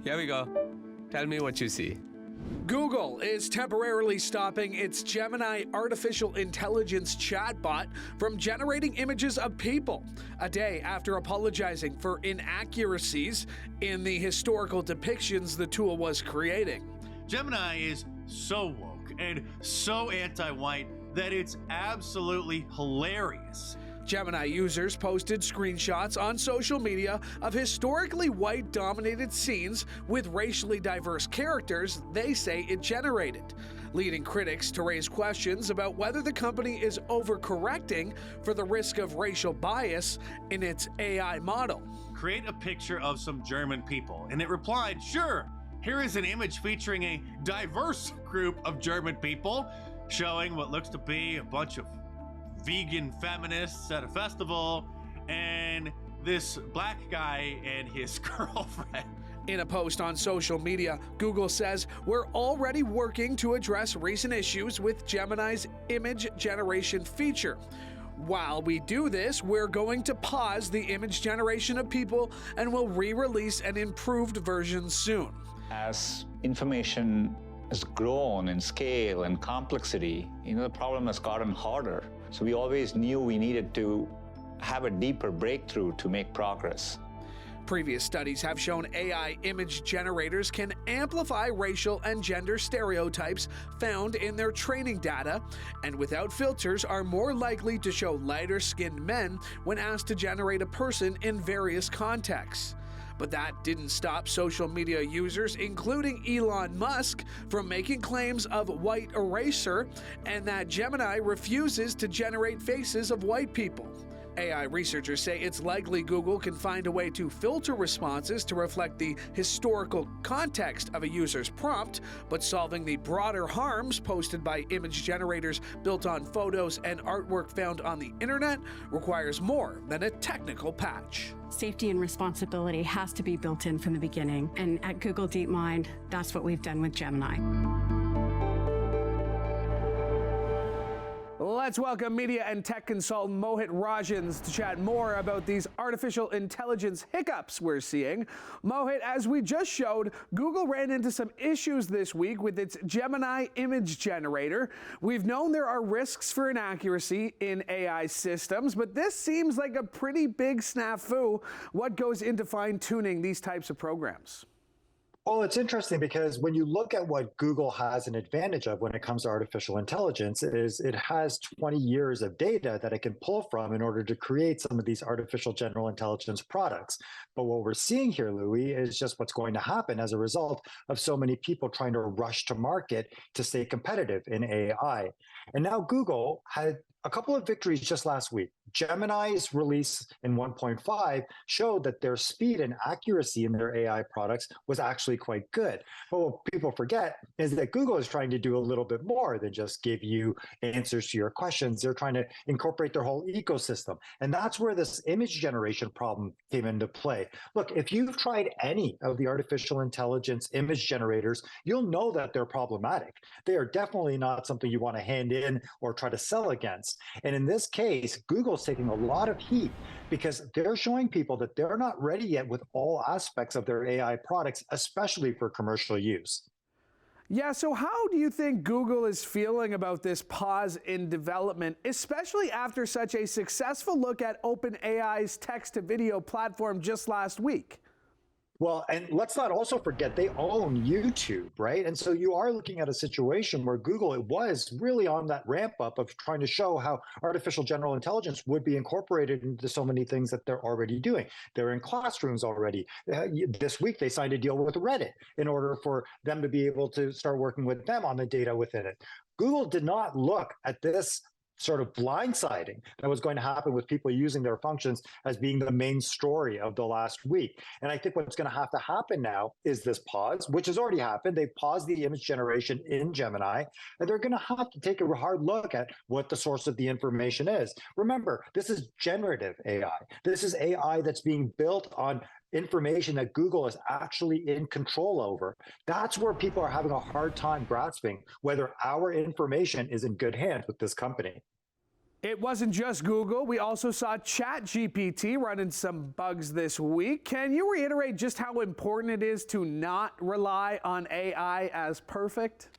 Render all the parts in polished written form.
Here we go. Tell me what you see. Google is temporarily stopping its Gemini artificial intelligence chatbot from generating images of people, a day after apologizing for inaccuracies in the historical depictions the tool was creating. Gemini is so woke and so anti-white that it's absolutely hilarious. Gemini users posted screenshots on social media of historically white-dominated scenes with racially diverse characters they say it generated, leading critics to raise questions about whether the company is overcorrecting for the risk of racial bias in its AI model. Create a picture of some German people, and it replied, sure, here is an image featuring a diverse group of German people, showing what looks to be a bunch of vegan feminists at a festival, and this black guy and his girlfriend. In a post on social media, Google says, we're already working to address recent issues with Gemini's image generation feature. While we do this, we're going to pause the image generation of people and will re-release an improved version soon. As information has grown in scale and complexity, the problem has gotten harder. So we always knew we needed to have a deeper breakthrough to make progress. Previous studies have shown AI image generators can amplify racial and gender stereotypes found in their training data, and without filters are more likely to show lighter-skinned men when asked to generate a person in various contexts. But that didn't stop social media users, including Elon Musk, from making claims of white erasure and that Gemini refuses to generate faces of white people. AI researchers say it's likely Google can find a way to filter responses to reflect the historical context of a user's prompt, but solving the broader harms posted by image generators built on photos and artwork found on the internet requires more than a technical patch. Safety and responsibility has to be built in from the beginning, and at Google DeepMind, that's what we've done with Gemini. Let's welcome media and tech consultant Mohit Rajans to chat more about these artificial intelligence hiccups we're seeing. Mohit, as we just showed, Google ran into some issues this week with its Gemini image generator. We've known there are risks for inaccuracy in AI systems, but this seems like a pretty big snafu. What goes into fine-tuning these types of programs? Well, it's interesting because when you look at what Google has an advantage of when it comes to artificial intelligence is it has 20 years of data that it can pull from in order to create some of these artificial general intelligence products. But what we're seeing here, Louis, is just what's going to happen as a result of so many people trying to rush to market to stay competitive in AI. And now Google had a couple of victories just last week. Gemini's release in 1.5 showed that their speed and accuracy in their AI products was actually quite good. But what people forget is that Google is trying to do a little bit more than just give you answers to your questions. They're trying to incorporate their whole ecosystem. And that's where this image generation problem came into play. Look, if you've tried any of the artificial intelligence image generators, you'll know that they're problematic. They are definitely not something you want to hand in or try to sell against. And in this case, Google's taking a lot of heat because they're showing people that they're not ready yet with all aspects of their AI products, especially for commercial use. Yeah, so how do you think Google is feeling about this pause in development, especially after such a successful look at OpenAI's text-to-video platform just last week? Well, and let's not also forget they own YouTube, right? And so you are looking at a situation where Google, it was really on that ramp up of trying to show how artificial general intelligence would be incorporated into so many things that they're already doing. They're in classrooms already. This week, they signed a deal with Reddit in order for them to be able to start working with them on the data within it. Google did not look at this sort of blindsiding that was going to happen with people using their functions as being the main story of the last week. And I think what's going to happen now is this pause, which has already happened. They've paused the image generation in Gemini, and they're going to have to take a hard look at what the source of the information is. Remember, this is generative AI. This is AI that's being built on information that Google is actually in control over. That's where people are having a hard time grasping whether our information is in good hands with this company. It wasn't just Google. We also saw ChatGPT running some bugs this week. Can you reiterate just how important it is to not rely on AI as perfect?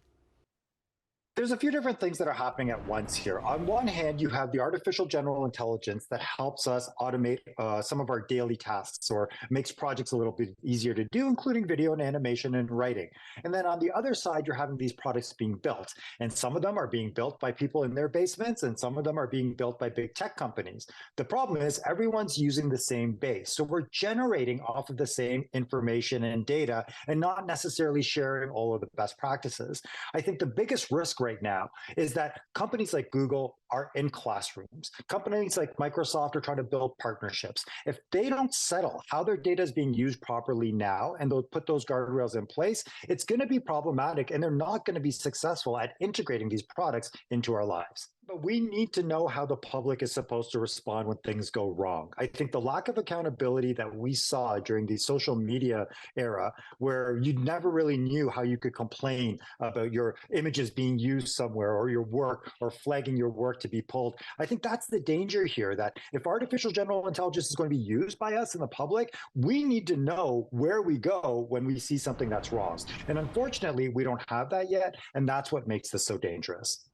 There's a few different things that are happening at once here. On one hand, you have the artificial general intelligence that helps us automate some of our daily tasks or makes projects a little bit easier to do, including video and animation and writing. And then on the other side, you're having these products being built. And some of them are being built by people in their basements, and some of them are being built by big tech companies. The problem is everyone's using the same base. So we're generating off of the same information and data and not necessarily sharing all of the best practices. I think the biggest risk right now is that companies like Google are in classrooms. Companies like Microsoft are trying to build partnerships. If they don't settle how their data is being used properly now and they'll put those guardrails in place, it's going to be problematic and they're not going to be successful at integrating these products into our lives. But we need to know how the public is supposed to respond when things go wrong. I think the lack of accountability that we saw during the social media era, where you never really knew how you could complain about your images being used somewhere or your work or flagging your work to be pulled. I think that's the danger here, that if artificial general intelligence is going to be used by us in the public, we need to know where we go when we see something that's wrong. And unfortunately, we don't have that yet. And that's what makes this so dangerous.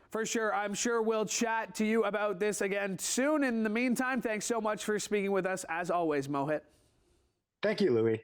For sure. I'm sure we'll chat to you about this again soon. In the meantime, thanks so much for speaking with us, as always, Mohit. Thank you, Louis.